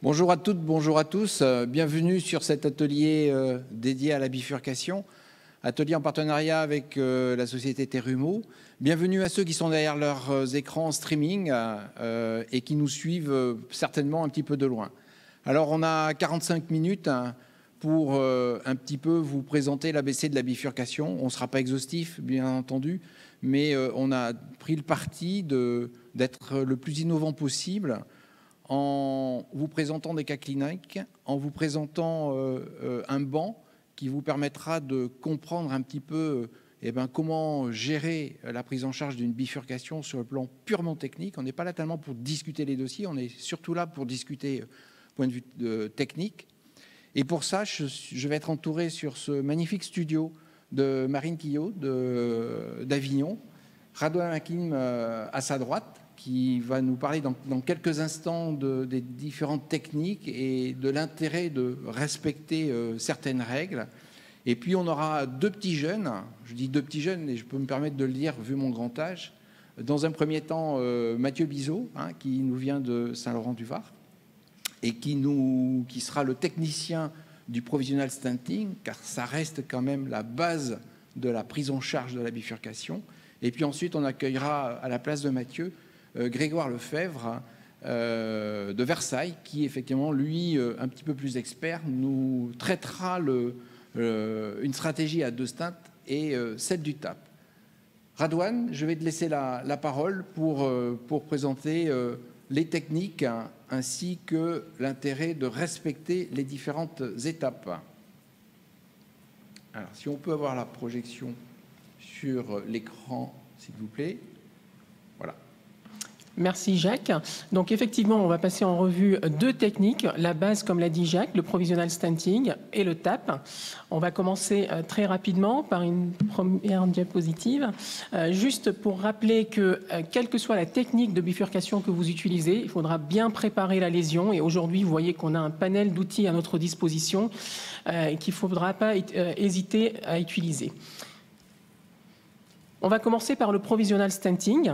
Bonjour à toutes, bonjour à tous. Bienvenue sur cet atelier dédié à la bifurcation, atelier en partenariat avec la société Terumo. Bienvenue à ceux qui sont derrière leurs écrans en streaming et qui nous suivent certainement un petit peu de loin. Alors on a 45 minutes pour un petit peu vous présenter l'ABC de la bifurcation. On ne sera pas exhaustif, bien entendu, mais on a pris le parti d'être le plus innovant possible en vous présentant des cas cliniques, en vous présentant un banc qui vous permettra de comprendre un petit peu comment gérer la prise en charge d'une bifurcation sur le plan purement technique. On n'est pas là tellement pour discuter les dossiers, on est surtout là pour discuter point de vue technique. Et pour ça, je vais être entouré sur ce magnifique studio de Marine Quillot d'Avignon, Radouane Hakim à sa droite, qui va nous parler dans quelques instants des différentes techniques et de l'intérêt de respecter certaines règles. Et puis on aura deux petits jeunes, je dis deux petits jeunes et je peux me permettre de le dire vu mon grand âge. Dans un premier temps, Mathieu Bizot, qui nous vient de Saint-Laurent-du-Var et qui sera le technicien du provisional stenting, car ça reste quand même la base de la prise en charge de la bifurcation. Et puis ensuite, on accueillera à la place de Mathieu Grégoire Lefebvre de Versailles, qui effectivement, lui, un petit peu plus expert, nous traitera une stratégie à deux stents et celle du TAP. Radouane, je vais te laisser la parole pour présenter les techniques ainsi que l'intérêt de respecter les différentes étapes. Alors, si on peut avoir la projection sur l'écran, s'il vous plaît. Voilà. Merci Jacques. Donc effectivement, on va passer en revue deux techniques. La base, comme l'a dit Jacques, le provisional stenting et le TAP. On va commencer très rapidement par une première diapositive. Juste pour rappeler que, quelle que soit la technique de bifurcation que vous utilisez, il faudra bien préparer la lésion. Et aujourd'hui, vous voyez qu'on a un panel d'outils à notre disposition qu'il ne faudra pas hésiter à utiliser. On va commencer par le provisional stenting.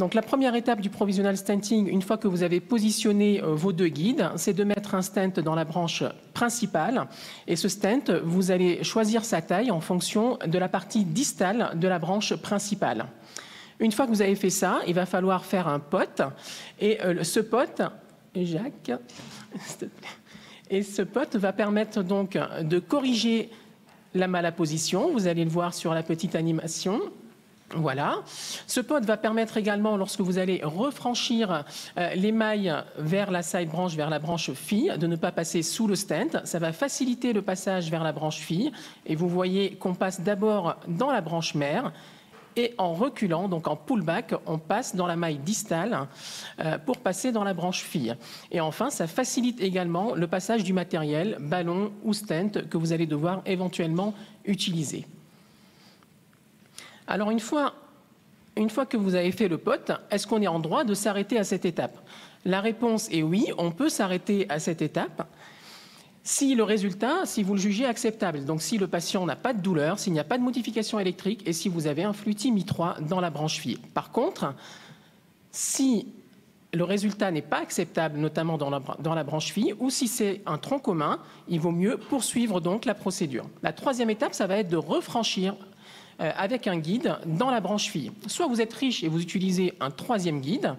Donc la première étape du provisional stenting, une fois que vous avez positionné vos deux guides, c'est de mettre un stent dans la branche principale. Et ce stent, vous allez choisir sa taille en fonction de la partie distale de la branche principale. Une fois que vous avez fait ça, il va falloir faire un pot. Et ce pot, Jacques, s'il te plaît. Et ce pot va permettre donc de corriger la malaposition. Vous allez le voir sur la petite animation. Voilà. Ce pot va permettre également, lorsque vous allez refranchir les mailles vers la side branch, vers la branche fille, de ne pas passer sous le stent. Ça va faciliter le passage vers la branche fille. Et vous voyez qu'on passe d'abord dans la branche mère. Et en reculant, donc en pullback, on passe dans la maille distale pour passer dans la branche fille. Et enfin, ça facilite également le passage du matériel, ballon ou stent, que vous allez devoir éventuellement utiliser. Alors une fois que vous avez fait le pot, est-ce qu'on est en droit de s'arrêter à cette étape? La réponse est oui, on peut s'arrêter à cette étape si le résultat, si vous le jugez acceptable. Donc si le patient n'a pas de douleur, s'il n'y a pas de modification électrique et si vous avez un flux TIMI3 dans la branche fille. Par contre, si le résultat n'est pas acceptable, notamment dans la branche fille, ou si c'est un tronc commun, il vaut mieux poursuivre donc la procédure. La troisième étape, ça va être de refranchir avec un guide dans la branche fille. Soit vous êtes riche et vous utilisez un troisième guide,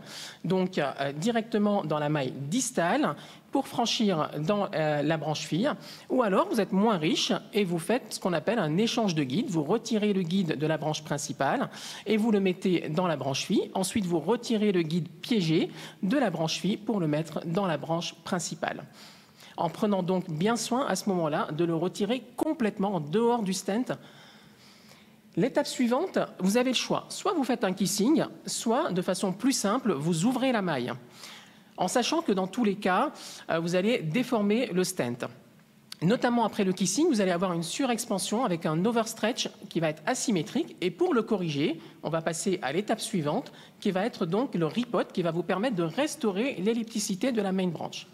donc directement dans la maille distale pour franchir dans la branche fille, ou alors vous êtes moins riche et vous faites ce qu'on appelle un échange de guide. Vous retirez le guide de la branche principale et vous le mettez dans la branche fille. Ensuite, vous retirez le guide piégé de la branche fille pour le mettre dans la branche principale. En prenant donc bien soin à ce moment-là de le retirer complètement en dehors du stent. L'étape suivante, vous avez le choix. Soit vous faites un kissing, soit de façon plus simple, vous ouvrez la maille. En sachant que dans tous les cas, vous allez déformer le stent. Notamment après le kissing, vous allez avoir une surexpansion avec un overstretch qui va être asymétrique. Et pour le corriger, on va passer à l'étape suivante, qui va être donc le repot, qui va vous permettre de restaurer l'ellipticité de la main branch.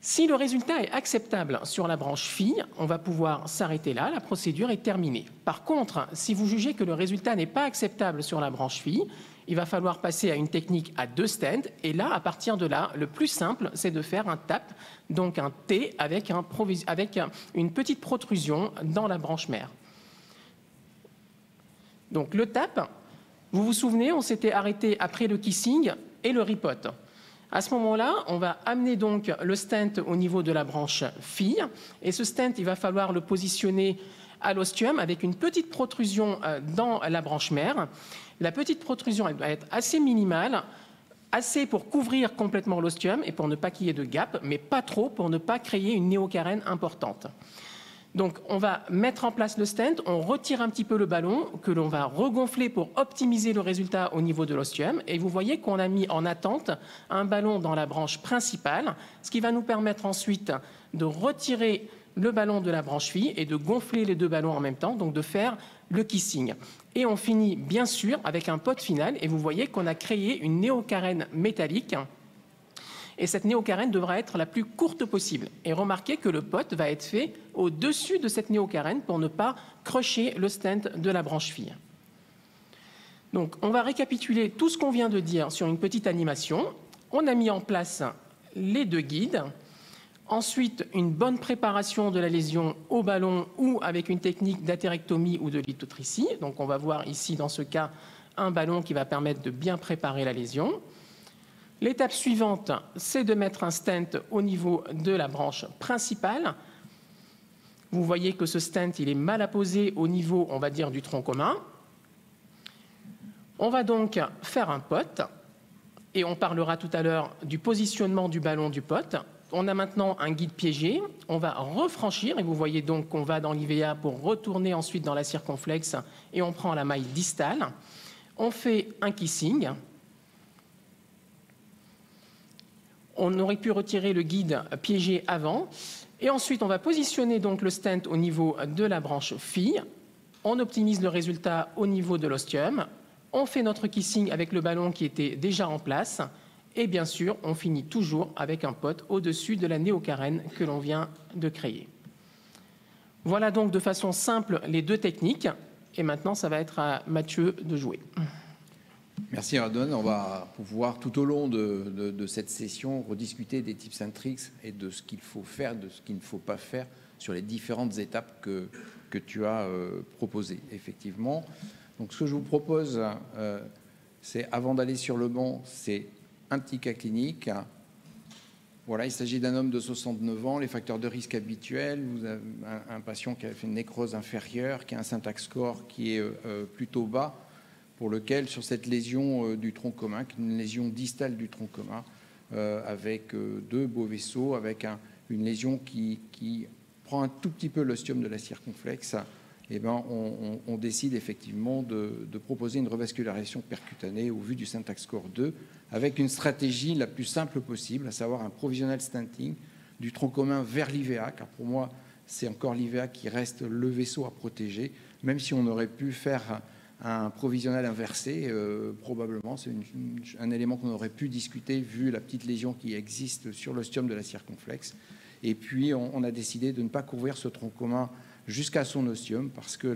Si le résultat est acceptable sur la branche fille, on va pouvoir s'arrêter là, la procédure est terminée. Par contre, si vous jugez que le résultat n'est pas acceptable sur la branche fille, il va falloir passer à une technique à 2 stents. Et là, à partir de là, le plus simple, c'est de faire un tap, donc un T avec une petite protrusion dans la branche mère. Donc le tap, vous vous souvenez, on s'était arrêté après le kissing et le ripote. À ce moment-là, on va amener donc le stent au niveau de la branche fille. Et ce stent, il va falloir le positionner à l'ostium avec une petite protrusion dans la branche mère. La petite protrusion, elle doit être assez minimale, assez pour couvrir complètement l'ostium et pour ne pas qu'il y ait de gap, mais pas trop pour ne pas créer une néocarène importante. Donc on va mettre en place le stent, on retire un petit peu le ballon que l'on va regonfler pour optimiser le résultat au niveau de l'ostium. Et vous voyez qu'on a mis en attente un ballon dans la branche principale, ce qui va nous permettre ensuite de retirer le ballon de la branche fille et de gonfler les 2 ballons en même temps, donc de faire le kissing. Et on finit bien sûr avec un pot final et vous voyez qu'on a créé une néocarène métallique. Et cette néocarène devra être la plus courte possible. Et remarquez que le pot va être fait au-dessus de cette néocarène pour ne pas crocher le stent de la branche fille. Donc on va récapituler tout ce qu'on vient de dire sur une petite animation. On a mis en place les 2 guides. Ensuite, une bonne préparation de la lésion au ballon ou avec une technique d'atérectomie ou de lithotricie. Donc on va voir ici dans ce cas un ballon qui va permettre de bien préparer la lésion. L'étape suivante, c'est de mettre un stent au niveau de la branche principale. Vous voyez que ce stent, il est mal apposé au niveau, on va dire, du tronc commun. On va donc faire un pot, et on parlera tout à l'heure du positionnement du ballon du pot. On a maintenant un guide piégé, on va refranchir, et vous voyez donc qu'on va dans l'IVA pour retourner ensuite dans la circonflexe, et on prend la maille distale. On fait un kissing. On aurait pu retirer le guide piégé avant. Et ensuite, on va positionner donc le stent au niveau de la branche fille. On optimise le résultat au niveau de l'ostium. On fait notre kissing avec le ballon qui était déjà en place. Et bien sûr, on finit toujours avec un pot au-dessus de la néocarène que l'on vient de créer. Voilà donc de façon simple les 2 techniques. Et maintenant, ça va être à Mathieu de jouer. Merci Radouane. On va pouvoir tout au long de cette session rediscuter des tips and tricks et de ce qu'il faut faire, de ce qu'il ne faut pas faire sur les différentes étapes que tu as proposées. Effectivement. Donc ce que je vous propose, c'est avant d'aller sur le banc, c'est un petit cas clinique. Voilà, il s'agit d'un homme de 69 ans, les facteurs de risque habituels. Vous avez un patient qui a fait une nécrose inférieure, qui a un syntax score qui est plutôt bas, pour lequel, sur cette lésion du tronc commun, une lésion distale du tronc commun, avec 2 beaux vaisseaux, avec une lésion qui prend un tout petit peu l'ostium de la circonflexe, eh ben, on décide effectivement de proposer une revascularisation percutanée au vu du syntax score 2, avec une stratégie la plus simple possible, à savoir un provisional stenting du tronc commun vers l'IVA, car pour moi, c'est encore l'IVA qui reste le vaisseau à protéger, même si on aurait pu faire un provisionnel inversé, probablement, c'est un élément qu'on aurait pu discuter vu la petite lésion qui existe sur l'ostium de la circonflexe. Et puis, on a décidé de ne pas couvrir ce tronc commun jusqu'à son ostium parce que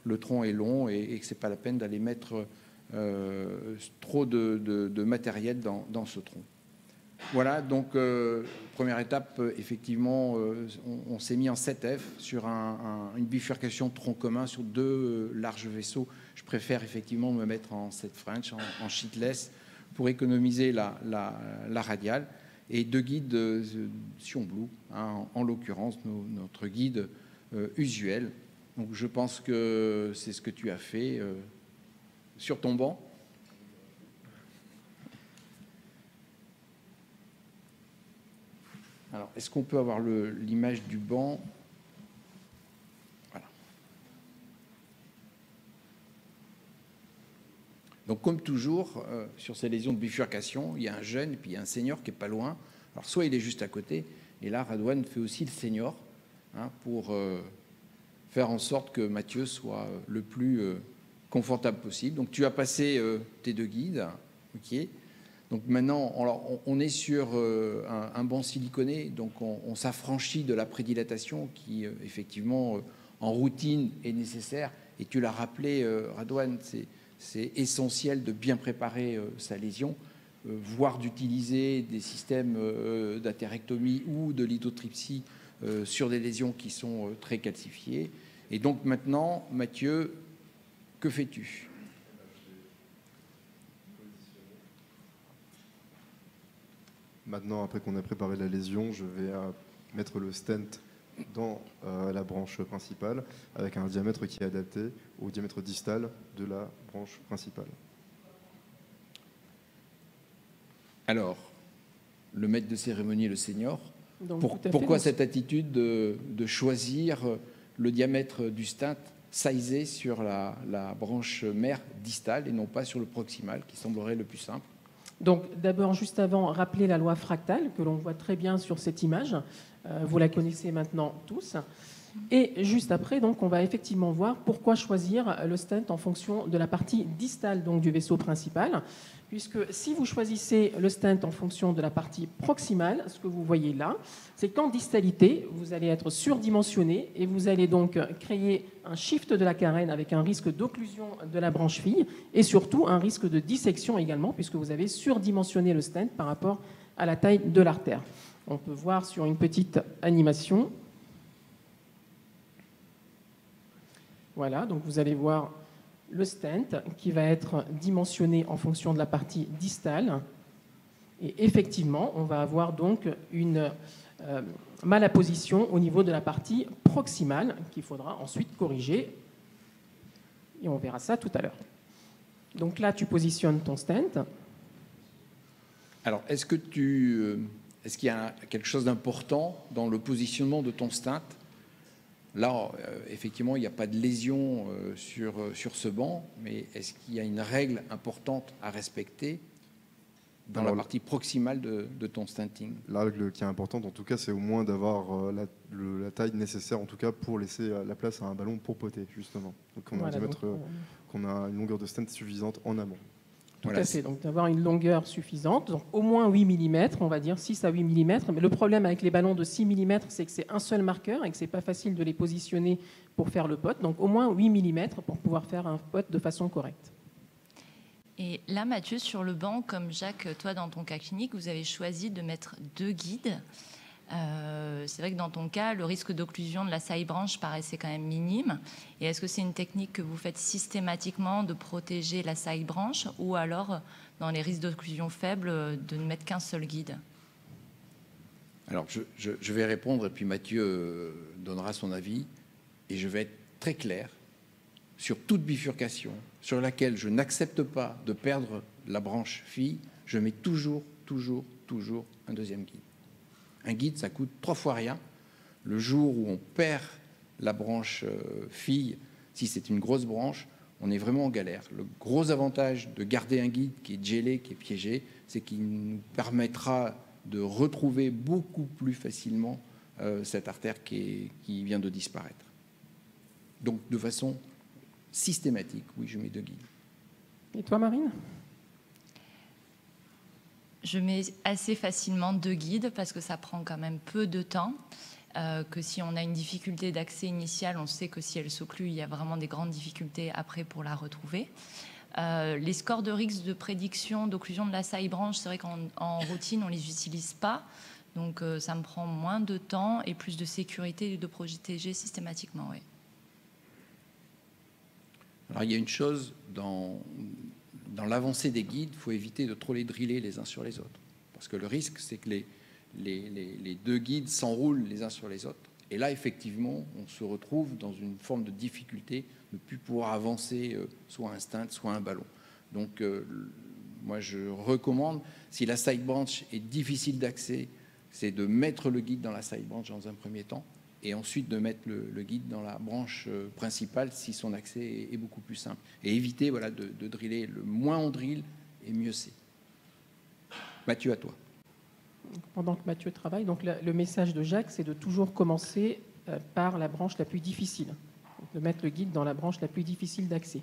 le tronc est long et que ce n'est pas la peine d'aller mettre trop de matériel dans ce tronc. Voilà, donc première étape, effectivement, on s'est mis en 7F sur une bifurcation de tronc commun sur 2 larges vaisseaux. Je préfère effectivement me mettre en 7 French, en sheetless, pour économiser la radiale. Et 2 guides Sion Blue, hein, en l'occurrence notre guide usuel. Donc je pense que c'est ce que tu as fait sur ton banc. Alors, est-ce qu'on peut avoir l'image du banc? Voilà. Donc, comme toujours, sur ces lésions de bifurcation, il y a un jeune et puis il y a un senior qui n'est pas loin. Alors, soit il est juste à côté, et là, Radouane fait aussi le senior, hein, pour faire en sorte que Mathieu soit le plus confortable possible. Donc, tu as passé tes 2 guides, ok. Donc maintenant, on est sur un banc siliconé, donc on s'affranchit de la prédilatation qui, effectivement, en routine est nécessaire. Et tu l'as rappelé, Radouane, c'est essentiel de bien préparer sa lésion, voire d'utiliser des systèmes d'atherectomie ou de lithotripsie sur des lésions qui sont très calcifiées. Et donc maintenant, Mathieu, que fais-tu? Maintenant, après qu'on a préparé la lésion, je vais mettre le stent dans la branche principale avec un diamètre qui est adapté au diamètre distal de la branche principale. Alors, le maître de cérémonie, le senior, Donc, pourquoi cette attitude de choisir le diamètre du stent sizé sur la branche mère distale et non pas sur le proximal, qui semblerait le plus simple? Donc d'abord, juste avant, rappeler la loi fractale que l'on voit très bien sur cette image. Vous la connaissez maintenant tous. Et juste après, donc, on va effectivement voir pourquoi choisir le stent en fonction de la partie distale donc, du vaisseau principal. Puisque si vous choisissez le stent en fonction de la partie proximale, ce que vous voyez là, c'est qu'en distalité, vous allez être surdimensionné et vous allez donc créer un shift de la carène avec un risque d'occlusion de la branche fille et surtout un risque de dissection également, puisque vous avez surdimensionné le stent par rapport à la taille de l'artère. On peut voir sur une petite animation. Voilà, donc vous allez voir le stent qui va être dimensionné en fonction de la partie distale. Et effectivement, on va avoir donc une malapposition au niveau de la partie proximale qu'il faudra ensuite corriger. Et on verra ça tout à l'heure. Donc là, tu positionnes ton stent. Alors, est-ce qu'il y a quelque chose d'important dans le positionnement de ton stent? Là, effectivement, il n'y a pas de lésion sur ce banc, mais est-ce qu'il y a une règle importante à respecter dans la partie proximale de ton stenting? La règle qui est importante, en tout cas, c'est au moins d'avoir la taille nécessaire, en tout cas, pour laisser la place à un ballon pour poter, justement. Donc, qu'on a une longueur de stent suffisante en amont. Tout à fait, donc d'avoir une longueur suffisante, donc au moins 8 mm, on va dire 6 à 8 mm. Mais le problème avec les ballons de 6 mm, c'est que c'est un seul marqueur et que ce n'est pas facile de les positionner pour faire le pot. Donc au moins 8 mm pour pouvoir faire un pot de façon correcte. Et là, Mathieu, sur le banc, comme Jacques, toi, dans ton cas clinique, vous avez choisi de mettre 2 guides. C'est vrai que dans ton cas, le risque d'occlusion de la side branch paraissait quand même minime. Et est-ce que c'est une technique que vous faites systématiquement de protéger la side branch ou alors, dans les risques d'occlusion faibles, de ne mettre qu'un seul guide? Alors, je vais répondre et puis Mathieu donnera son avis. Et je vais être très clair sur toute bifurcation sur laquelle je n'accepte pas de perdre la branche fille. Je mets toujours un deuxième guide. Un guide, ça coûte 3 fois rien. Le jour où on perd la branche fille, si c'est une grosse branche, on est vraiment en galère. Le gros avantage de garder un guide qui est gelé, qui est piégé, c'est qu'il nous permettra de retrouver beaucoup plus facilement cette artère qui vient de disparaître. Donc, de façon systématique, oui, je mets 2 guides. Et toi, Marine ? Je mets assez facilement 2 guides parce que ça prend quand même peu de temps. Que si on a une difficulté d'accès initiale, on sait que si elle s'occlue, il y a vraiment des grandes difficultés après pour la retrouver. Les scores de risque de prédiction d'occlusion de la side branch, c'est vrai qu'en routine, on ne les utilise pas. Donc ça me prend moins de temps et plus de sécurité de protéger systématiquement. Oui. Alors il y a une chose dans l'avancée des guides, il faut éviter de trop les driller les uns sur les autres. Parce que le risque, c'est que les 2 guides s'enroulent les uns sur les autres. Et là, effectivement, on se retrouve dans une forme de difficulté de ne plus pouvoir avancer soit un stent, soit un ballon. Donc, moi, je recommande, si la side branch est difficile d'accès, c'est de mettre le guide dans la side branch dans un premier temps et ensuite de mettre le guide dans la branche principale si son accès est beaucoup plus simple. Et éviter voilà, de driller. Le moins on drille, et mieux c'est. Mathieu, à toi. Pendant que Mathieu travaille, donc le message de Jacques, c'est de toujours commencer par la branche la plus difficile. Donc de mettre le guide dans la branche la plus difficile d'accès.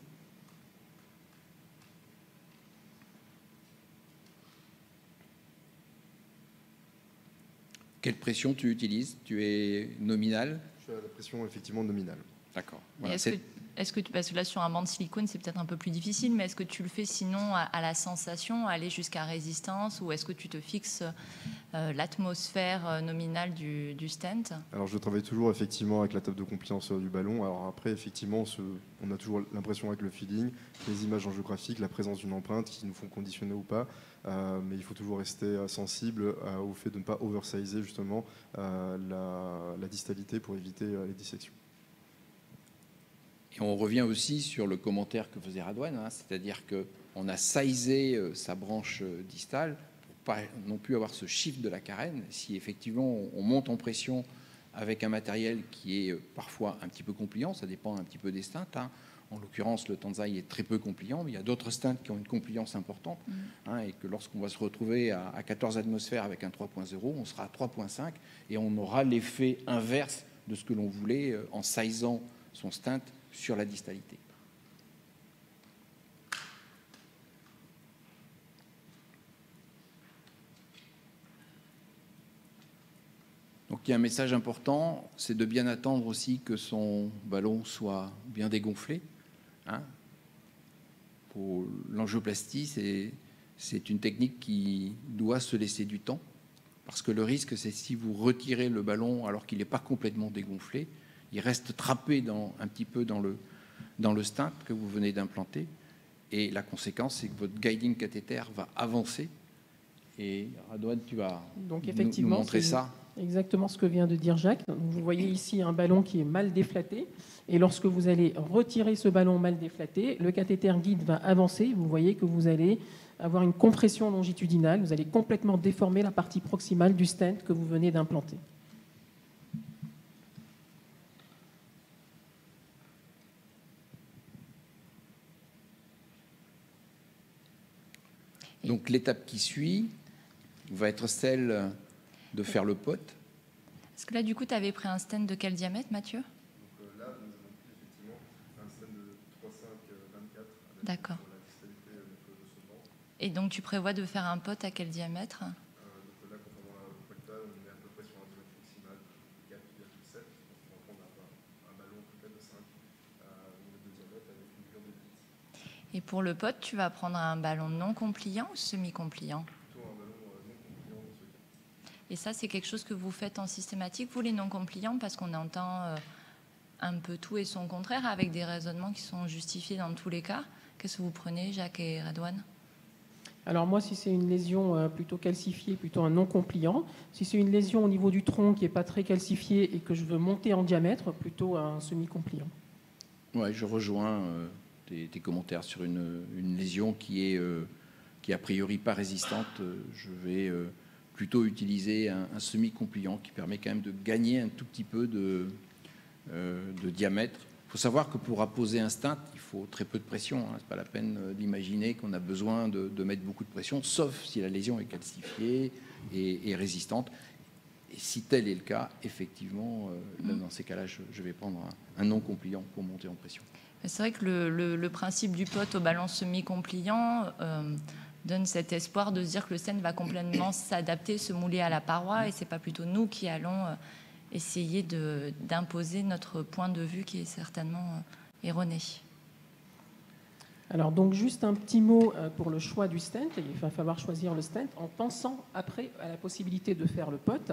Quelle pression tu utilises? Tu es nominal? Je suis à la pression effectivement nominale. D'accord. Voilà. parce que là, sur un banc de silicone, c'est peut-être un peu plus difficile, mais est-ce que tu le fais sinon à la sensation, aller jusqu'à résistance, ou est-ce que tu te fixes l'atmosphère nominale du stent? Alors je travaille toujours effectivement avec la table de compliance du ballon. Alors après, effectivement, on a toujours l'impression avec le feeling, les images angiographiques, la présence d'une empreinte qui nous font conditionner ou pas. Mais il faut toujours rester sensible au fait de ne pas oversizer justement la distalité pour éviter les dissections. Et on revient aussi sur le commentaire que faisait Radouane, hein, c'est-à-dire qu'on a sizé sa branche distale pour pas non plus avoir ce chiffre de la carène. Si effectivement on monte en pression avec un matériel qui est parfois un petit peu compliant, ça dépend un petit peu des stents, hein. En l'occurrence, le Tanzai est très peu compliant, mais il y a d'autres stents qui ont une compliance importante, hein, et que lorsqu'on va se retrouver à 14 atmosphères avec un 3.0, on sera à 3.5 et on aura l'effet inverse de ce que l'on voulait en sizant son stent sur la distalité. Donc il y a un message important, c'est de bien attendre aussi que son ballon soit bien dégonflé. Hein. Pour l'angioplastie, c'est une technique qui doit se laisser du temps, parce que le risque, c'est si vous retirez le ballon alors qu'il n'est pas complètement dégonflé, il reste trappé un petit peu dans le stent que vous venez d'implanter, et la conséquence, c'est que votre guiding cathéter va avancer. Et Radouane, tu vas donc, effectivement, nous montrer ça. Exactement ce que vient de dire Jacques. Donc, vous voyez ici un ballon qui est mal déflaté, et lorsque vous allez retirer ce ballon mal déflaté, le cathéter guide va avancer. Vous voyez que vous allez avoir une compression longitudinale, vous allez complètement déformer la partie proximale du stent que vous venez d'implanter. Donc l'étape qui suit va être celle de faire le pot. Est-ce que là, du coup, tu avais pris un stent de quel diamètre, Mathieu? Donc là, nous avons pris effectivement un stent de 3,5-24. D'accord. Sur la distalité de ce banc. Et donc, tu prévois de faire un pot à quel diamètre? Donc là, conformément au rectal, on est à peu près sur un diamètre proximal de 4,7. On va prendre un ballon peut-être de 5 de diamètre avec une cure de 8. Et pour le pot, tu vas prendre un ballon non compliant ou semi-compliant? Plutôt un ballon non compliant dans ce cas. Et ça, c'est quelque chose que vous faites en systématique, vous, les non compliants, parce qu'on entend un peu tout et son contraire, avec des raisonnements qui sont justifiés dans tous les cas. Qu'est-ce que vous prenez, Jacques et Radouane? Alors moi, si c'est une lésion plutôt calcifiée, plutôt un non compliant. Si c'est une lésion au niveau du tronc qui n'est pas très calcifiée et que je veux monter en diamètre, plutôt un semi-compliant. Ouais, je rejoins tes commentaires sur une lésion qui est a priori pas résistante. Je vais plutôt utiliser un semi-compliant qui permet quand même de gagner un tout petit peu de diamètre. Il faut savoir que pour apposer un stent, il faut très peu de pression. Hein. Ce n'est pas la peine d'imaginer qu'on a besoin de mettre beaucoup de pression, sauf si la lésion est calcifiée et résistante. Et si tel est le cas, effectivement, dans ces cas-là, je vais prendre un non-compliant pour monter en pression. C'est vrai que le principe du pot au ballon semi-compliant donne cet espoir de se dire que le stent va complètement s'adapter, se mouler à la paroi, et c'est pas plutôt nous qui allons essayer d'imposer notre point de vue qui est certainement erroné. Alors donc juste un petit mot pour le choix du stent. Il va falloir choisir le stent en pensant après à la possibilité de faire le pot.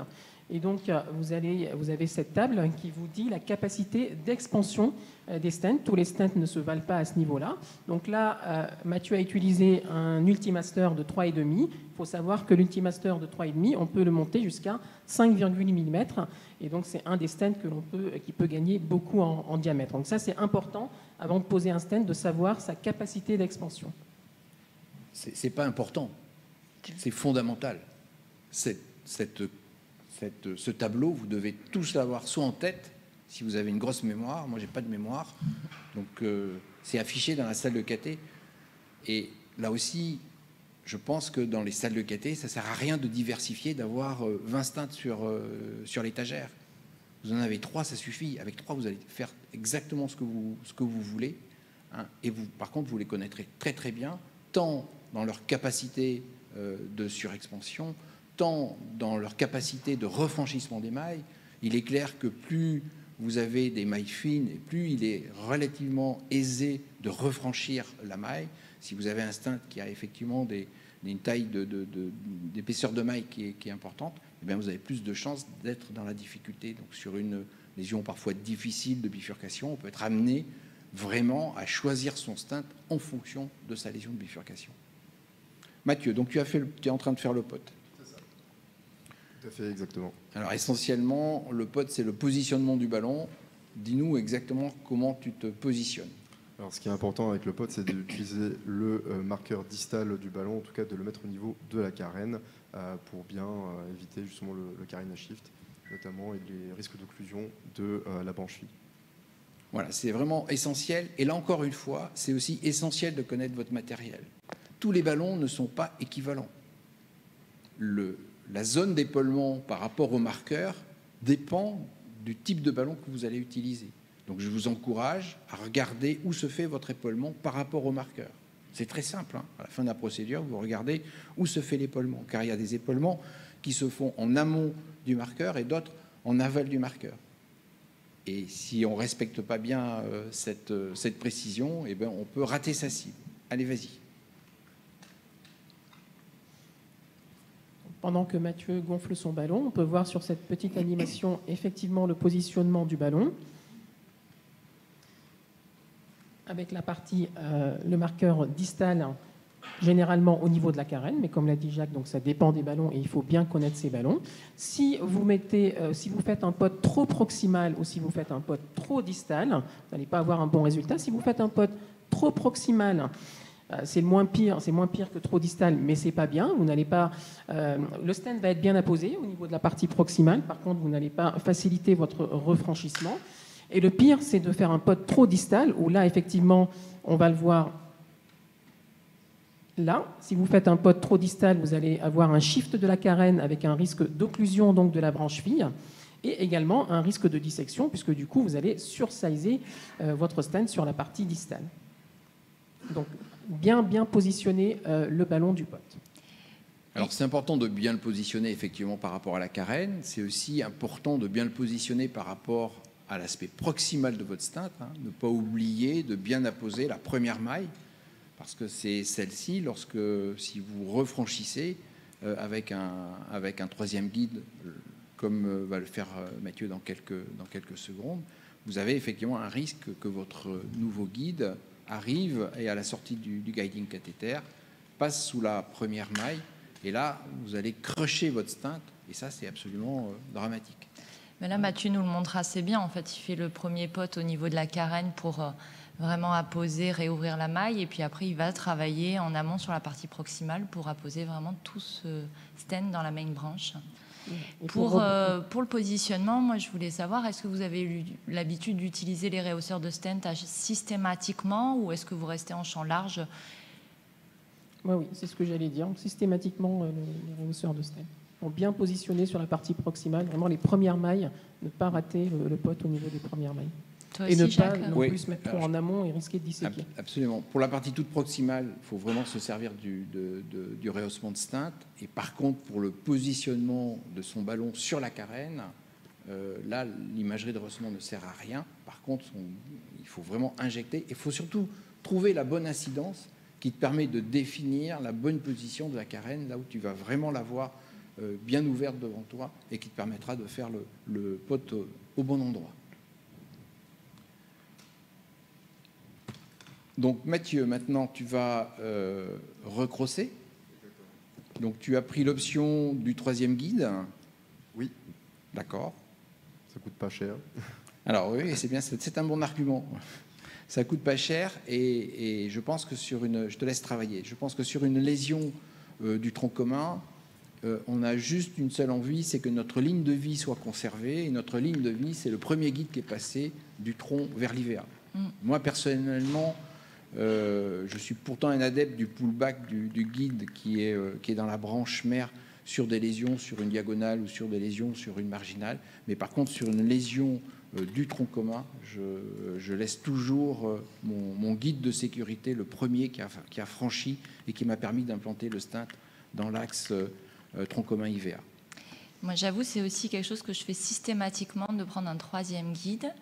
Et donc vous avez cette table qui vous dit la capacité d'expansion des stents. Tous les stents ne se valent pas à ce niveau-là. Donc là, Mathieu a utilisé un Ultimaster de 3,5. Il faut savoir que l'Ultimaster de 3,5, on peut le monter jusqu'à 5,8 mm. Et donc c'est un des stents qui peut gagner beaucoup en diamètre. Donc ça, c'est important avant de poser un stent de savoir sa capacité d'expansion. C'est pas important, c'est fondamental. Ce tableau, vous devez tous l'avoir soit en tête, si vous avez une grosse mémoire. Moi, j'ai pas de mémoire, donc c'est affiché dans la salle de cathé. Et là aussi, je pense que dans les salles de cathé, ça sert à rien de diversifier, d'avoir 20 stents sur l'étagère. Vous en avez 3, ça suffit. Avec 3, vous allez faire exactement ce que vous voulez. Hein. Et vous, par contre, vous les connaîtrez très très bien, tant dans leur capacité de surexpansion, tant dans leur capacité de refranchissement d'émail. Il est clair que plus vous avez des mailles fines, et plus il est relativement aisé de refranchir la maille. Si vous avez un stent qui a effectivement une taille d'épaisseur de maille qui est importante, eh bien vous avez plus de chances d'être dans la difficulté. Donc sur une lésion parfois difficile de bifurcation, on peut être amené vraiment à choisir son stent en fonction de sa lésion de bifurcation. Mathieu, donc tu es en train de faire le POT. C'est ça. Tout à fait, exactement. Alors essentiellement, le POT, c'est le positionnement du ballon. Dis-nous exactement comment tu te positionnes. Alors, ce qui est important avec le POT, c'est d'utiliser le marqueur distal du ballon, en tout cas de le mettre au niveau de la carène pour bien éviter justement le carina shift, notamment et les risques d'occlusion de la branche fille. Voilà, c'est vraiment essentiel. Et là encore une fois, c'est aussi essentiel de connaître votre matériel. Tous les ballons ne sont pas équivalents. La zone d'épaulement par rapport au marqueur dépend du type de ballon que vous allez utiliser. Donc je vous encourage à regarder où se fait votre épaulement par rapport au marqueur. C'est très simple, hein. À la fin de la procédure, vous regardez où se fait l'épaulement, car il y a des épaulements qui se font en amont du marqueur et d'autres en aval du marqueur. Et si on ne respecte pas bien cette précision, eh bien, on peut rater sa cible. Allez, vas-y. Pendant que Mathieu gonfle son ballon, on peut voir sur cette petite animation effectivement le positionnement du ballon, avec la partie, le marqueur distal, généralement au niveau de la carène, mais comme l'a dit Jacques, donc ça dépend des ballons et il faut bien connaître ces ballons. Si vous faites un pot trop proximal ou si vous faites un pot trop distal, vous n'allez pas avoir un bon résultat. Si vous faites un pot trop proximal, c'est moins pire que trop distal, mais c'est pas bien. Vous n'allez pas, le stent va être bien apposé au niveau de la partie proximale. Par contre, vous n'allez pas faciliter votre refranchissement. Et le pire, c'est de faire un pot trop distal, où là, effectivement, on va le voir là. Si vous faites un pot trop distal, vous allez avoir un shift de la carène avec un risque d'occlusion donc de la branche fille, et également un risque de dissection, puisque du coup, vous allez sursizer votre stent sur la partie distale. Donc, bien positionner le ballon du pot. Alors c'est important de bien le positionner effectivement par rapport à la carène. C'est aussi important de bien le positionner par rapport à l'aspect proximal de votre stent, hein. Ne pas oublier de bien apposer la première maille, parce que c'est celle-ci, si vous refranchissez avec un troisième guide, comme va le faire Mathieu dans quelques secondes, vous avez effectivement un risque que votre nouveau guide arrive et à la sortie du guiding cathéter, passe sous la première maille, et là, vous allez crusher votre stent, et ça, c'est absolument dramatique. Mais là, Mathieu nous le montre assez bien. En fait, il fait le premier pot au niveau de la carène pour vraiment apposer, réouvrir la maille. Et puis après, il va travailler en amont sur la partie proximale pour apposer vraiment tout ce stent dans la main branch. Pour le positionnement, moi, je voulais savoir, est-ce que vous avez eu l'habitude d'utiliser les rehausseurs de stent systématiquement ou est-ce que vous restez en champ large? Oui, c'est ce que j'allais dire. Systématiquement, les rehausseurs de stent. Pour bien positionner sur la partie proximale, vraiment les premières mailles, ne pas rater le pot au niveau des premières mailles. Toi et aussi, ne Jacques, pas non plus se mettre trop en amont et risquer de disséquer. Absolument. Pour la partie toute proximale, il faut vraiment se servir du rehaussement de stent. Et par contre, pour le positionnement de son ballon sur la carène, là, l'imagerie de rehaussement ne sert à rien. Par contre, il faut vraiment injecter. Il faut surtout trouver la bonne incidence qui te permet de définir la bonne position de la carène, là où tu vas vraiment l'avoir bien ouverte devant toi et qui te permettra de faire le pot au bon endroit. Donc Mathieu, maintenant tu vas recrosser. Donc tu as pris l'option du troisième guide. Oui. D'accord. Ça coûte pas cher. Alors oui, c'est bien, c'est un bon argument. Ça coûte pas cher et je pense que je te laisse travailler. Je pense que sur une lésion du tronc commun, on a juste une seule envie, c'est que notre ligne de vie soit conservée. Et notre ligne de vie, c'est le premier guide qui est passé du tronc vers l'IVA. Moi, personnellement, je suis pourtant un adepte du pullback du guide qui est dans la branche mère sur des lésions sur une diagonale ou sur des lésions sur une marginale. Mais par contre, sur une lésion du tronc commun, je laisse toujours mon guide de sécurité, le premier qui a franchi et qui m'a permis d'implanter le stent dans l'axe tronc commun IVA. Moi, j'avoue, c'est aussi quelque chose que je fais systématiquement, de prendre un 3e guide,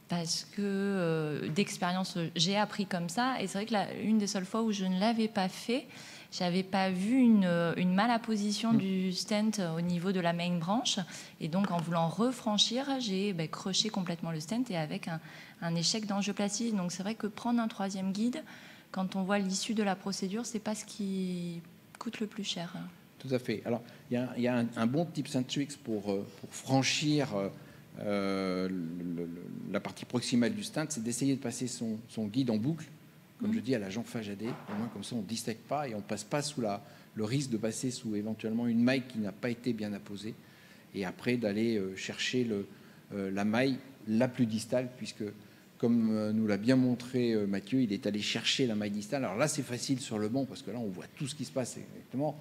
parce que d'expérience, j'ai appris comme ça. Et c'est vrai que une des seules fois où je ne l'avais pas fait, j'avais pas vu une malapposition du stent au niveau de la main branch. Et donc, en voulant refranchir, j'ai croché complètement le stent et avec un échec d'angioplastie. Donc, c'est vrai que prendre un 3e guide, quand on voit l'issue de la procédure, c'est pas ce qui coûte le plus cher. Tout à fait. Alors, il y a un bon tips and tricks pour franchir la partie proximale du stent, c'est d'essayer de passer son guide en boucle, comme je dis, à la jambe fajadée. Au moins, comme ça, on ne dissèque pas et on ne passe pas sous le risque de passer sous éventuellement une maille qui n'a pas été bien apposée. Et après, d'aller chercher la maille la plus distale, puisque, comme nous l'a bien montré Mathieu, il est allé chercher la maille distale. Alors là, c'est facile sur le banc, parce que là, on voit tout ce qui se passe exactement.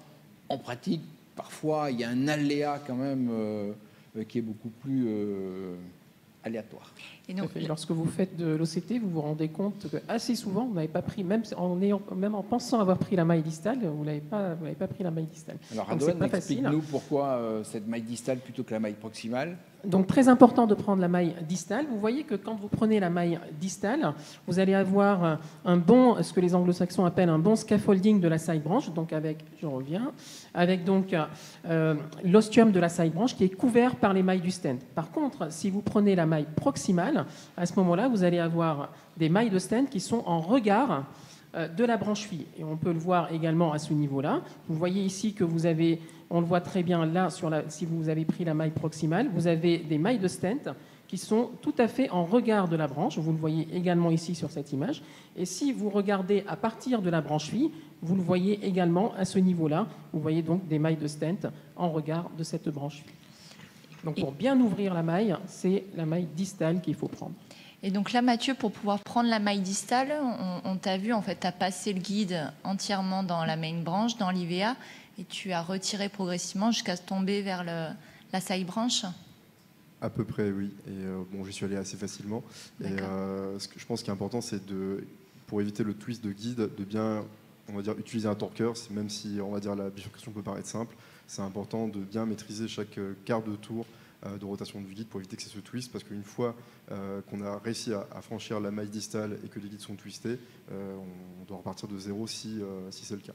En pratique, parfois, il y a un aléa quand même qui est beaucoup plus aléatoire. Et donc, lorsque vous faites de l'OCT, vous vous rendez compte que assez souvent, vous n'avez pas pris, même en pensant avoir pris la maille distale, vous n'avez pas pris la maille distale. Alors, Radouane, explique-nous pourquoi cette maille distale plutôt que la maille proximale. Donc, très important de prendre la maille distale. Vous voyez que quand vous prenez la maille distale, vous allez avoir ce que les anglo-saxons appellent un bon scaffolding de la side branch, donc avec donc l'ostium de la side branch qui est couvert par les mailles du stent. Par contre, si vous prenez la maille proximale, à ce moment-là, vous allez avoir des mailles de stent qui sont en regard de la branche fille. Et on peut le voir également à ce niveau-là. Vous voyez ici que vous avez, on le voit très bien là, si vous avez pris la maille proximale, vous avez des mailles de stent qui sont tout à fait en regard de la branche. Vous le voyez également ici sur cette image. Et si vous regardez à partir de la branche fille, vous le voyez également à ce niveau-là. Vous voyez donc des mailles de stent en regard de cette branche fille. Donc pour bien ouvrir la maille, c'est la maille distale qu'il faut prendre. Et donc là, Mathieu, pour pouvoir prendre la maille distale, on t'a vu, en fait, tu as passé le guide entièrement dans la main branch, dans l'IVA, et tu as retiré progressivement jusqu'à tomber vers la side branch. À peu près, oui. Et bon, j'y suis allé assez facilement. Et ce que je pense qui est important, c'est pour éviter le twist de guide, de bien, on va dire, utiliser un torqueur, même si, on va dire, la bifurcation peut paraître simple. C'est important de bien maîtriser chaque quart de tour de rotation du guide pour éviter que ça se twiste, parce qu'une fois qu'on a réussi à franchir la maille distale et que les guides sont twistés, on doit repartir de zéro si c'est le cas.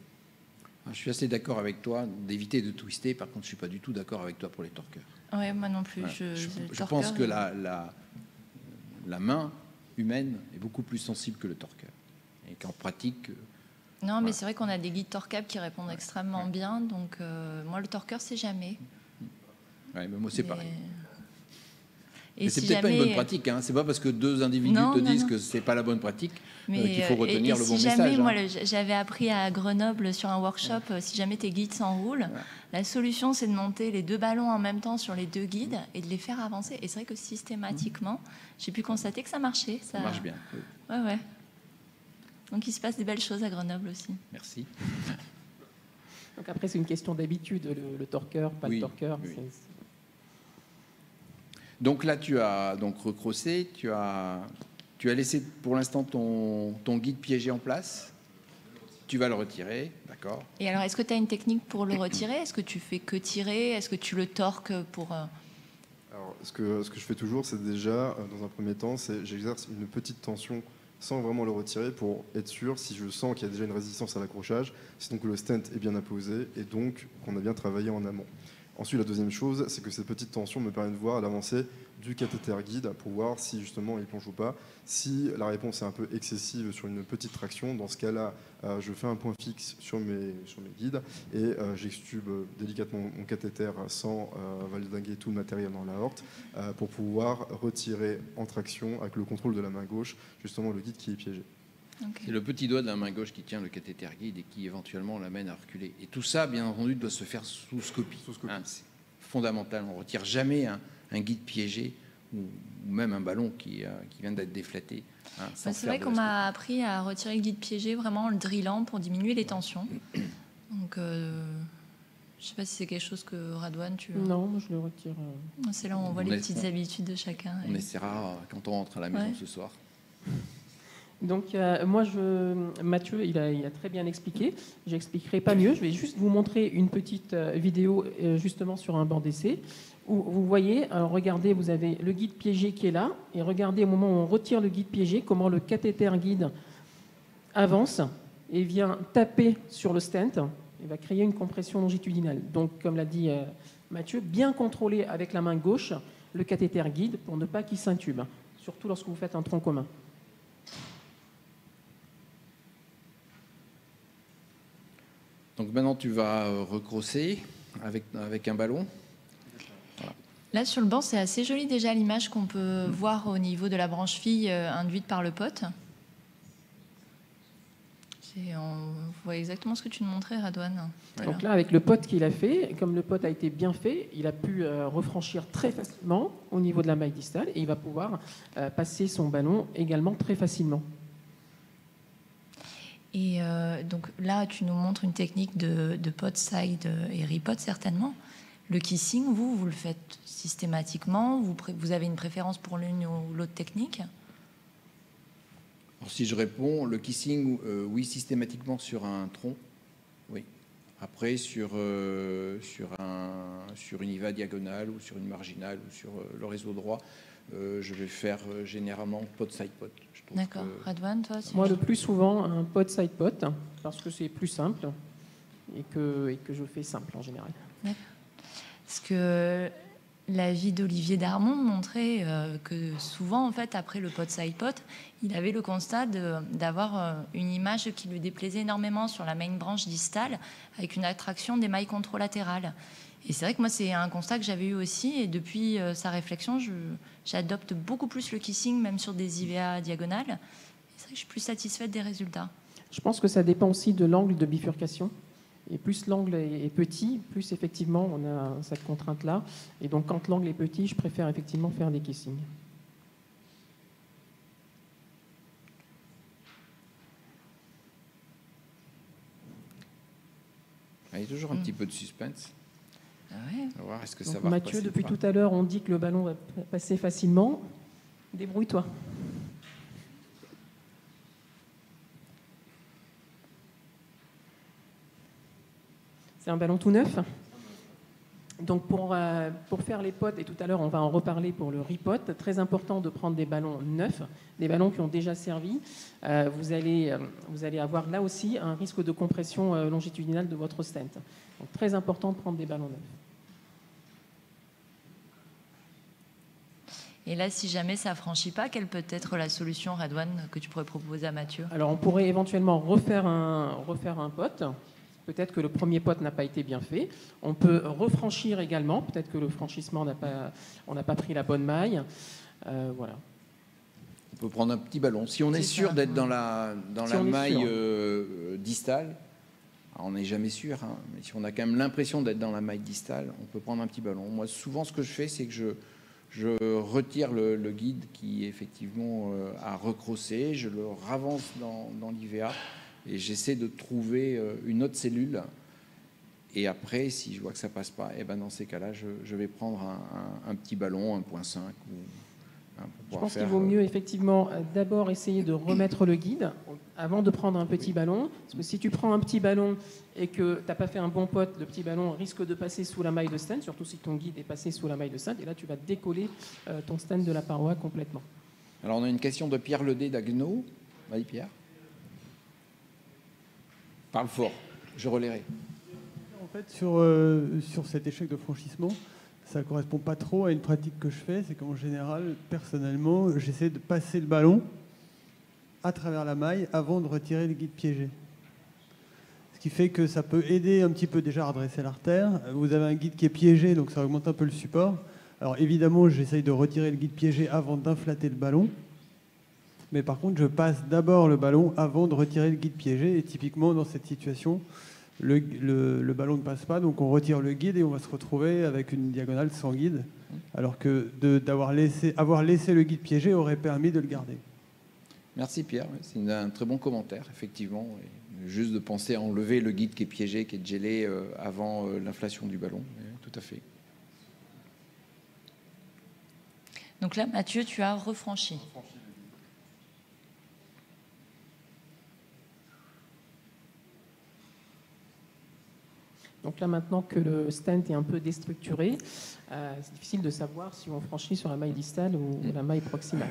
Je suis assez d'accord avec toi d'éviter de twister. Par contre, je ne suis pas du tout d'accord avec toi pour les torqueurs. Oui, moi non plus. Voilà. Je pense que la main humaine est beaucoup plus sensible que le torqueur. Et qu'en pratique... Non, voilà. Mais c'est vrai qu'on a des guides torquables qui répondent extrêmement bien. Donc, moi, le torqueur, c'est jamais. Oui, mais moi, c'est pareil. Et c'est peut-être pas une bonne pratique. Hein. C'est pas parce que deux individus disent que c'est pas la bonne pratique qu'il faut retenir le bon message. Jamais, moi, j'avais appris à Grenoble sur un workshop, si jamais tes guides s'enroulent, la solution, c'est de monter les 2 ballons en même temps sur les 2 guides et de les faire avancer. Et c'est vrai que systématiquement, j'ai pu constater que ça marchait. Ça marche bien. Oui. Ouais. Donc il se passe des belles choses à Grenoble aussi. Merci. Donc après, c'est une question d'habitude, le torqueur, pas le torqueur. Oui. Donc là, tu as donc recrossé, tu as laissé pour l'instant ton guide piégé en place. Tu vas le retirer, d'accord. Et alors, est-ce que tu as une technique pour le retirer? Est-ce que tu fais que tirer? Est-ce que tu le torques pour... Alors, ce que je fais toujours, c'est déjà, dans un premier temps, j'exerce une petite tension sans vraiment le retirer pour être sûr, si je sens qu'il y a déjà une résistance à l'accrochage, c'est donc que le stent est bien apposé et donc qu'on a bien travaillé en amont. Ensuite, la deuxième chose, c'est que cette petite tension me permet de voir l'avancée du cathéter guide pour voir si justement il plonge ou pas. Si la réponse est un peu excessive sur une petite traction, dans ce cas-là, je fais un point fixe sur mes guides et j'extube délicatement mon cathéter sans valdinguer tout le matériel dans l'aorte pour pouvoir retirer en traction avec le contrôle de la main gauche justement le guide qui est piégé. Okay. C'est le petit doigt de la main gauche qui tient le cathéter guide et qui éventuellement l'amène à reculer. Et tout ça, bien entendu, doit se faire sous scopie. Hein, c'est fondamental. On ne retire jamais un guide piégé ou même un ballon qui vient d'être déflaté. Hein, c'est vrai qu'on m'a appris à retirer le guide piégé vraiment en le drillant pour diminuer les tensions. Donc, je ne sais pas si c'est quelque chose que Radouane, tu... Non, moi je le retire. C'est là où on voit les petites habitudes de chacun. On essaiera quand on rentre à la maison ce soir. Donc, Mathieu, il a très bien expliqué. J'expliquerai pas mieux. Je vais juste vous montrer une petite vidéo justement sur un banc d'essai où vous voyez, alors regardez, vous avez le guide piégé qui est là, et regardez au moment où on retire le guide piégé, comment le cathéter guide avance et vient taper sur le stent et va créer une compression longitudinale. Donc, comme l'a dit Mathieu, bien contrôler avec la main gauche le cathéter guide pour ne pas qu'il s'intube, surtout lorsque vous faites un tronc commun. Donc maintenant, tu vas recrosser avec un ballon. Voilà. Là, sur le banc, c'est assez joli déjà l'image qu'on peut voir au niveau de la branche fille induite par le pot. On voit exactement ce que tu nous montrais, Radouane. Voilà. Donc là, avec le pot qu'il a fait, comme le pot a été bien fait, il a pu refranchir très facilement au niveau de la maille distale et il va pouvoir passer son ballon également très facilement. Et donc là, tu nous montres une technique de pot side et repot certainement. Le kissing, vous le faites systématiquement? Vous avez une préférence pour l'une ou l'autre technique? Alors, si je réponds, le kissing, oui, systématiquement sur un tronc, oui. Après, sur une IVA diagonale ou sur une marginale ou sur le réseau droit, je vais faire généralement pot side pot. D'accord. Radouane, toi? Moi, le plus souvent, un pot side pot, parce que c'est plus simple et que je fais simple en général. D'accord. Parce que la vie d'Olivier Darmon montrait que souvent, en fait, après le pot side pot, il avait le constat d'avoir une image qui lui déplaisait énormément sur la main branche distale, avec une attraction des mailles controlatérales. Et c'est vrai que moi, c'est un constat que j'avais eu aussi. Et depuis sa réflexion, j'adopte beaucoup plus le kissing, même sur des IVA diagonales. Et c'est vrai que je suis plus satisfaite des résultats. Je pense que ça dépend aussi de l'angle de bifurcation. Et plus l'angle est petit, plus effectivement on a cette contrainte-là. Et donc quand l'angle est petit, je préfère effectivement faire des kissings. Il y a toujours un petit peu de suspense. Ah ouais. On va voir, est-ce que Donc, ça va Mathieu, repasser depuis ou pas. tout à l'heure, on dit que le ballon va passer facilement. Débrouille-toi. C'est un ballon tout neuf. Donc pour faire les potes, et tout à l'heure on va en reparler pour le repot, très important de prendre des ballons neufs, des ballons qui ont déjà servi. Vous allez avoir là aussi un risque de compression longitudinale de votre stent. Donc très important de prendre des ballons neufs. Et là, si jamais ça ne franchit pas, quelle peut être la solution, Radouane, que tu pourrais proposer à Mathieu? Alors on pourrait éventuellement refaire un pot. Peut-être que le premier pot n'a pas été bien fait. On peut refranchir également. Peut-être que le franchissement on n'a pas pris la bonne maille. Voilà. On peut prendre un petit ballon. Si on est sûr d'être dans la maille distale, on n'est jamais sûr, hein, mais si on a quand même l'impression d'être dans la maille distale, on peut prendre un petit ballon. Moi, souvent, ce que je fais, c'est que je retire le guide qui effectivement a recrossé, je le ravance dans l'IVA et j'essaie de trouver une autre cellule. Et après, si je vois que ça passe pas, et ben dans ces cas-là, je vais prendre un petit ballon, 1.5 Je pense qu'il vaut mieux effectivement d'abord essayer de remettre le guide avant de prendre un petit ballon. Parce que si tu prends un petit ballon et que tu n'as pas fait un bon pot, le petit ballon risque de passer sous la maille de stent, surtout si ton guide est passé sous la maille de stent. Et là, tu vas décoller ton stent de la paroi complètement. Alors, on a une question de Pierre Ledé d'Agno. Vas-y, Pierre. Parle fort, je relayerai. En fait, sur cet échec de franchissement, ça ne correspond pas trop à une pratique que je fais. C'est qu'en général, personnellement, j'essaie de passer le ballon à travers la maille avant de retirer le guide piégé. Ce qui fait que ça peut aider un petit peu déjà à redresser l'artère. Vous avez un guide qui est piégé, donc ça augmente un peu le support. Alors évidemment, j'essaye de retirer le guide piégé avant d'inflater le ballon. Mais par contre, je passe d'abord le ballon avant de retirer le guide piégé. Et typiquement, dans cette situation, le ballon ne passe pas, donc on retire le guide et on va se retrouver avec une diagonale sans guide, alors que avoir laissé le guide piégé aurait permis de le garder. Merci Pierre, c'est un très bon commentaire, effectivement. Et juste de penser à enlever le guide qui est piégé, qui est gelé avant l'inflation du ballon, tout à fait. Donc là, Mathieu, tu as refranchi. Donc là, maintenant que le stent est un peu déstructuré, c'est difficile de savoir si on franchit sur la maille distale ou la maille proximale.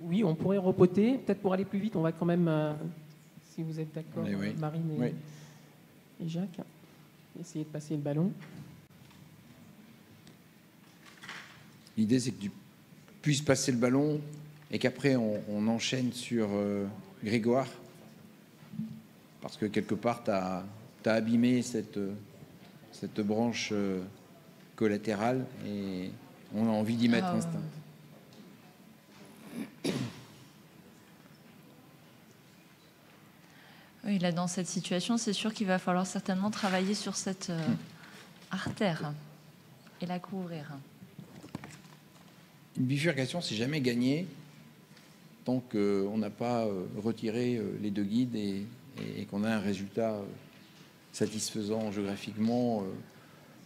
Oui, on pourrait repoter. Peut-être pour aller plus vite, on va quand même, si vous êtes d'accord, Oui. Marine Oui. et Jacques, essayer de passer le ballon. L'idée, c'est que tu puisses passer le ballon et qu'après, on enchaîne sur Grégoire. Parce que quelque part, tu as abîmé cette branche collatérale et on a envie d'y mettre un stent. Oui, là, dans cette situation, c'est sûr qu'il va falloir certainement travailler sur cette artère et la couvrir. Une bifurcation, c'est jamais gagné tant qu'on n'a pas retiré les deux guides et qu'on a un résultat satisfaisant géographiquement,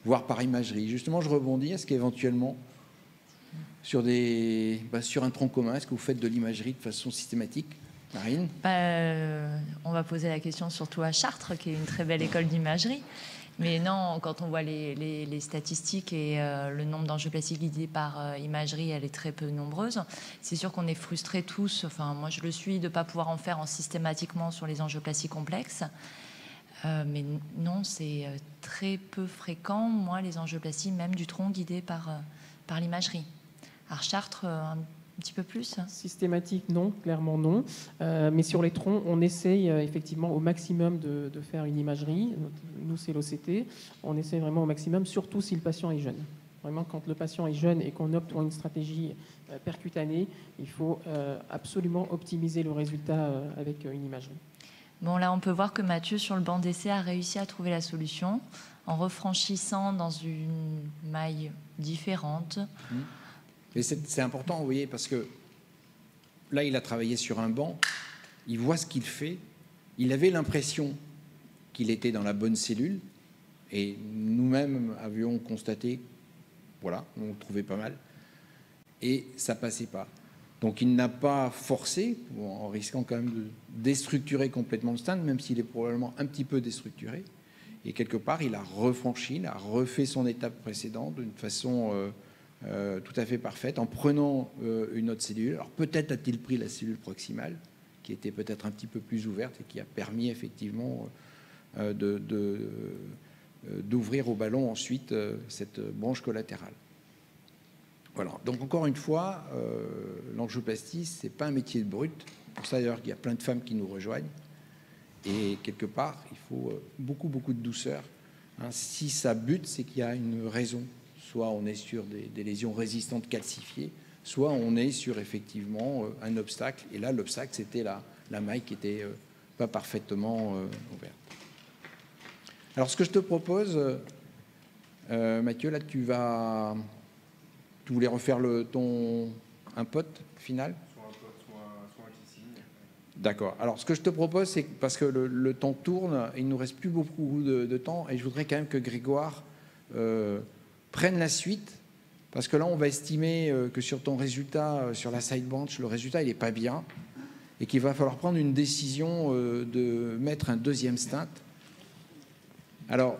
voire par imagerie. Justement, je rebondis. Est-ce qu'éventuellement, sur un tronc commun, est-ce que vous faites de l'imagerie de façon systématique, Marine? On va poser la question surtout à Chartres, qui est une très belle école d'imagerie. Mais non, quand on voit les statistiques et le nombre d'angioplasties guidées par imagerie, elle est très peu nombreuse. C'est sûr qu'on est frustrés tous, enfin moi je le suis, de ne pas pouvoir en faire systématiquement sur les angioplasties complexes. Mais non, c'est très peu fréquent, moi, les angioplasties, même du tronc guidées par l'imagerie. Alors Chartres, un petit peu plus. Systématique, non, clairement non. Mais sur les troncs, on essaye effectivement au maximum de faire une imagerie. Nous, c'est l'OCT. On essaye vraiment au maximum, surtout si le patient est jeune. Vraiment, quand le patient est jeune et qu'on opte pour une stratégie percutanée, il faut absolument optimiser le résultat avec une imagerie. Bon, là, on peut voir que Mathieu, sur le banc d'essai, a réussi à trouver la solution en refranchissant dans une maille différente. Mais c'est important, vous voyez, parce que là, il a travaillé sur un banc, il voit ce qu'il fait, il avait l'impression qu'il était dans la bonne cellule, et nous-mêmes avions constaté, voilà, on le trouvait pas mal, et ça passait pas. Donc il n'a pas forcé, en risquant quand même de déstructurer complètement le stent, même s'il est probablement un petit peu déstructuré, et quelque part, il a refranchi, il a refait son étape précédente d'une façon tout à fait parfaite, en prenant une autre cellule. Alors peut-être a-t-il pris la cellule proximale, qui était peut-être un petit peu plus ouverte et qui a permis effectivement d'ouvrir au ballon ensuite cette branche collatérale. Voilà. Donc encore une fois, l'angioplastie, c'est pas un métier de brute. Pour ça d'ailleurs qu'il y a plein de femmes qui nous rejoignent. Et quelque part, il faut beaucoup de douceur. Si ça bute, c'est qu'il y a une raison. Soit on est sur des lésions résistantes calcifiées, soit on est sur effectivement un obstacle. Et là, l'obstacle, c'était la maille qui n'était pas parfaitement ouverte. Alors, ce que je te propose, Mathieu, là, tu voulais refaire un pote final? Soit un qui signe. D'accord. Alors, ce que je te propose, c'est parce que le temps tourne, il ne nous reste plus beaucoup de temps, et je voudrais quand même que Grégoire prenne la suite, parce que là, on va estimer que sur ton résultat, sur la side bench, le résultat, il n'est pas bien, et qu'il va falloir prendre une décision de mettre un deuxième stent. Alors,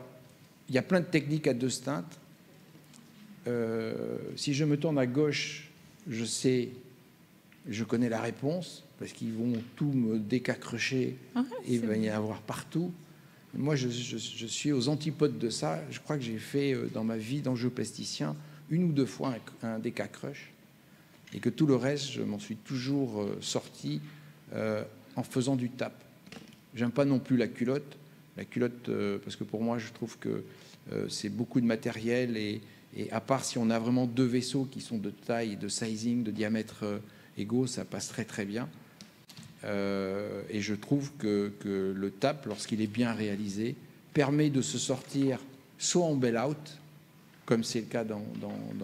il y a plein de techniques à deux stents. Si je me tourne à gauche, je connais la réponse, parce qu'ils vont tout me décacrocher et il va y en avoir partout. Moi, je suis aux antipodes de ça. Je crois que j'ai fait dans ma vie d'angioplasticien 1 ou 2 fois un décacrush et que tout le reste, je m'en suis toujours sorti en faisant du tap. J'aime pas non plus la culotte. La culotte, parce que pour moi, je trouve que c'est beaucoup de matériel et à part si on a vraiment 2 vaisseaux qui sont de taille, de sizing, de diamètre égaux, ça passe très très bien. Et je trouve que le tap, lorsqu'il est bien réalisé, permet de se sortir soit en bail-out, comme c'est le cas dans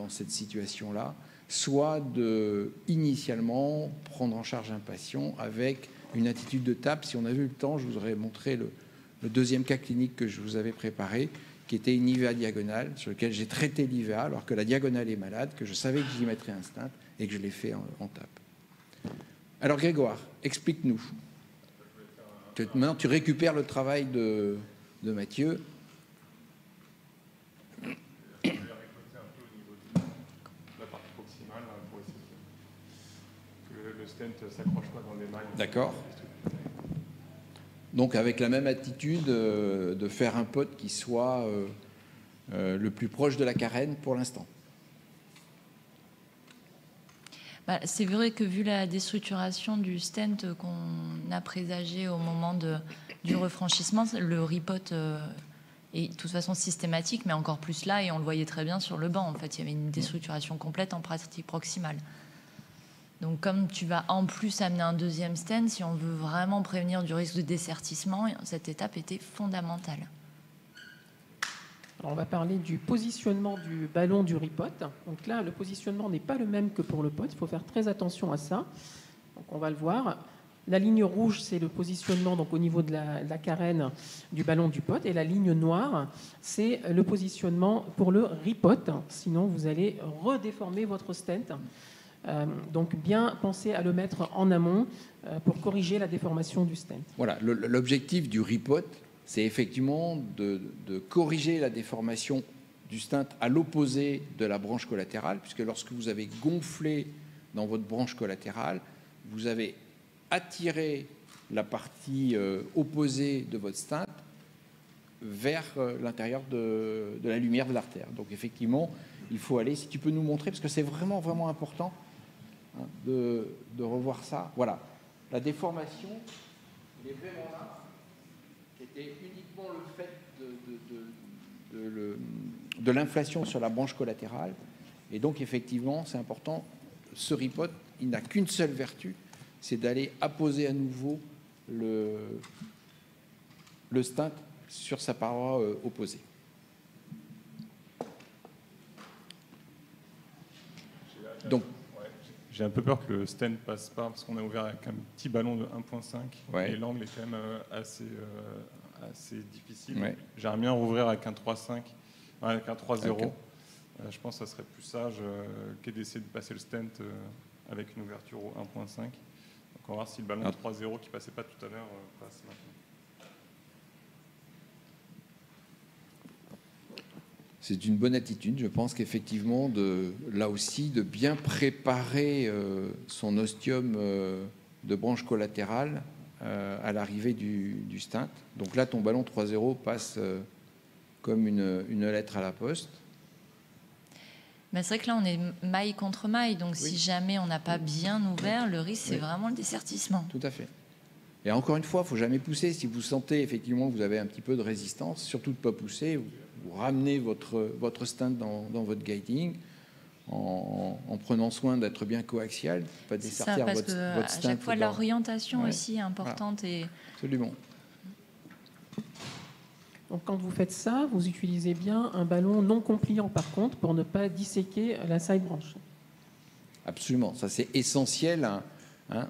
cette situation-là, soit de initialement prendre en charge un patient avec une attitude de tap. Si on avait eu le temps, je vous aurais montré le deuxième cas clinique que je vous avais préparé, qui était une IVA diagonale, sur lequel j'ai traité l'IVA alors que la diagonale est malade, que je savais que j'y mettrais un stent et que je l'ai fait en tap. Alors Grégoire, explique-nous. Maintenant, tu récupères le travail de Mathieu. Je vais récolter un peu au niveau de la partie proximale pour essayer que le stent ne s'accroche pas dans les mailles. D'accord. Donc avec la même attitude de faire un pot qui soit le plus proche de la carène pour l'instant. Bah, c'est vrai que vu la déstructuration du stent qu'on a présagé au moment du refranchissement, le ripote est de toute façon systématique, mais encore plus là, et on le voyait très bien sur le banc. En fait, il y avait une déstructuration complète en pratique proximale. Donc comme tu vas en plus amener un deuxième stent, si on veut vraiment prévenir du risque de dessertissement, cette étape était fondamentale. Alors on va parler du positionnement du ballon du ripote. Donc là, le positionnement n'est pas le même que pour le pot. Il faut faire très attention à ça. Donc on va le voir. La ligne rouge, c'est le positionnement donc, au niveau de la carène du ballon du pot. Et la ligne noire, c'est le positionnement pour le ripote. Sinon, vous allez redéformer votre stent. Donc bien penser à le mettre en amont pour corriger la déformation du stent. Voilà, l'objectif du ripote, c'est effectivement de corriger la déformation du stent à l'opposé de la branche collatérale, puisque lorsque vous avez gonflé dans votre branche collatérale, vous avez attiré la partie opposée de votre stent vers l'intérieur de la lumière de l'artère. Donc effectivement, il faut aller, si tu peux nous montrer, parce que c'est vraiment, vraiment important hein, de revoir ça. Voilà, la déformation, elle est vraiment là. C'était uniquement le fait de l'inflation sur la branche collatérale. Et donc, effectivement, c'est important. Ce ripote, il n'a qu'une seule vertu, c'est d'aller apposer à nouveau le stent sur sa paroi opposée. Donc, j'ai un peu peur que le stent passe pas, parce qu'on a ouvert avec un petit ballon de 1.5 ouais. Et l'angle est quand même assez difficile. Ouais. J'aimerais bien rouvrir avec un 3.5, avec un 3.0. Okay. Je pense que ça serait plus sage que d'essayer de passer le stent avec une ouverture au 1.5. Donc on va voir si le ballon 3.0 qui passait pas tout à l'heure passe maintenant. C'est une bonne attitude. Je pense qu'effectivement, là aussi, de bien préparer son ostium de branche collatérale à l'arrivée du stent. Donc là, ton ballon 3.0 passe comme une lettre à la poste. Mais c'est vrai que là, on est maille contre maille. Donc si jamais on n'a pas bien ouvert, le risque, c'est vraiment le dessertissement. Tout à fait. Et encore une fois, il ne faut jamais pousser. Si vous sentez effectivement que vous avez un petit peu de résistance, surtout de ne pas pousser. Vous ramenez votre stent dans votre guiding en prenant soin d'être bien coaxial, pas dessertir votre stent. À chaque fois, l'orientation aussi est importante. Voilà. Et... Absolument. Donc quand vous faites ça, vous utilisez bien un ballon non compliant par contre pour ne pas disséquer la side branch. Absolument. Ça, c'est essentiel hein,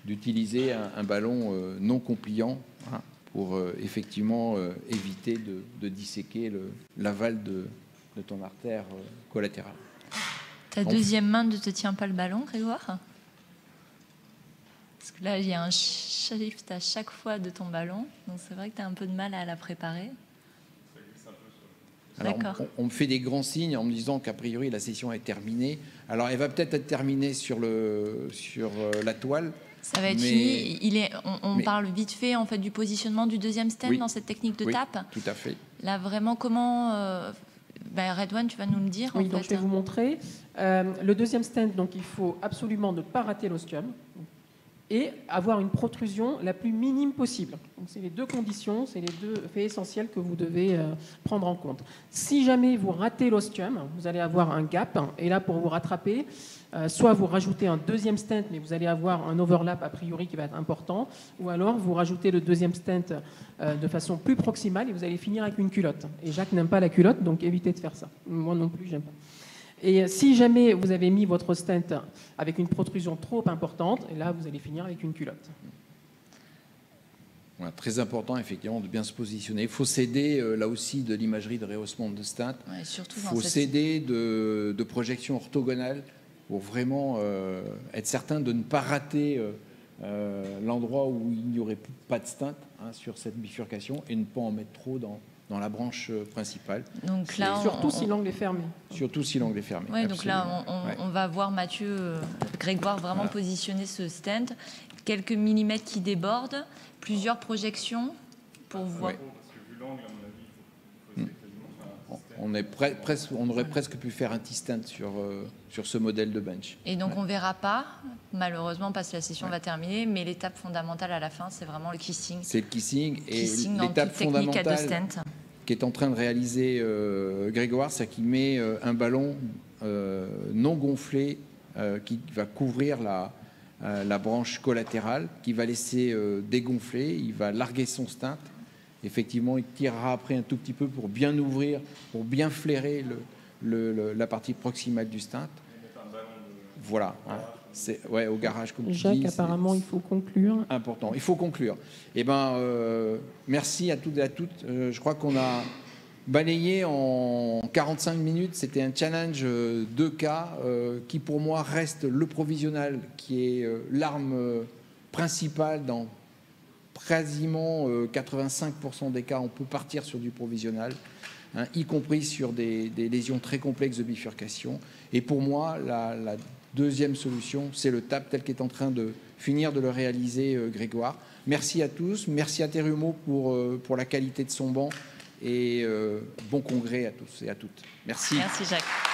d'utiliser un ballon non compliant. Hein, pour effectivement éviter de disséquer l'aval de ton artère collatérale. Ta deuxième main ne te tient pas le ballon, Grégoire? Parce que là, il y a un shift à chaque fois de ton ballon, donc c'est vrai que tu as un peu de mal à la préparer. Alors, on me fait des grands signes en me disant qu'a priori la session est terminée. Alors elle va peut-être être terminée sur la toile. Ça va être fini. On parle vite fait en fait du positionnement du deuxième stent dans cette technique de tape. Tout à fait. Là vraiment comment Redouane, tu vas nous le dire. Oui, donc je vais vous montrer. Le deuxième stent, donc il faut absolument ne pas rater l'ostium et avoir une protrusion la plus minime possible. Donc c'est les deux conditions, c'est les deux faits essentiels que vous devez prendre en compte. Si jamais vous ratez l'ostium, vous allez avoir un gap et là pour vous rattraper, soit vous rajoutez un deuxième stent, mais vous allez avoir un overlap a priori qui va être important, ou alors vous rajoutez le deuxième stent de façon plus proximale et vous allez finir avec une culotte. Et Jacques n'aime pas la culotte, donc évitez de faire ça. Moi non plus, j'aime pas. Et si jamais vous avez mis votre stent avec une protrusion trop importante, et là vous allez finir avec une culotte. Voilà, très important effectivement de bien se positionner. Il faut s'aider là aussi de l'imagerie de rehaussement de stent. Ouais, surtout il faut s'aider de projections orthogonales vraiment être certain de ne pas rater l'endroit où il n'y aurait pas de stunt sur cette bifurcation et ne pas en mettre trop dans la branche principale. Donc là, surtout si l'angle est fermé. Surtout si l'angle est fermé. Oui, donc là, on va voir Mathieu Grégoire vraiment Voilà. positionner ce stand. Quelques millimètres qui débordent, plusieurs projections pour voir. Ouais. On aurait presque pu faire un T-stand sur ce modèle de bench. Et donc on ne verra pas, malheureusement, parce que la session va terminer, mais l'étape fondamentale à la fin, c'est vraiment le kissing. C'est le kissing. Et Kissing dans l'étape toute technique à deux fondamentale stents. qui est en train de réaliser Grégoire, c'est qu'il met un ballon non gonflé qui va couvrir la branche collatérale, qui va laisser dégonfler, il va larguer son stint. Effectivement, il tirera après un tout petit peu pour bien ouvrir, pour bien flairer la partie proximale du stint. Voilà. C'est au garage, comme tu dis. Jacques, apparemment, il faut conclure. Important. Il faut conclure. Eh ben, merci à toutes et à toutes. Je crois qu'on a balayé en 45 minutes. C'était un challenge 2K qui, pour moi, reste le provisional, qui est l'arme principale dans quasiment 85% des cas. On peut partir sur du provisional, y compris sur des lésions très complexes de bifurcation. Et pour moi, la deuxième solution, c'est le TAP tel qu'est en train de finir de le réaliser Grégoire. Merci à tous, merci à Terumo pour la qualité de son banc et bon congrès à tous et à toutes. Merci. Merci Jacques.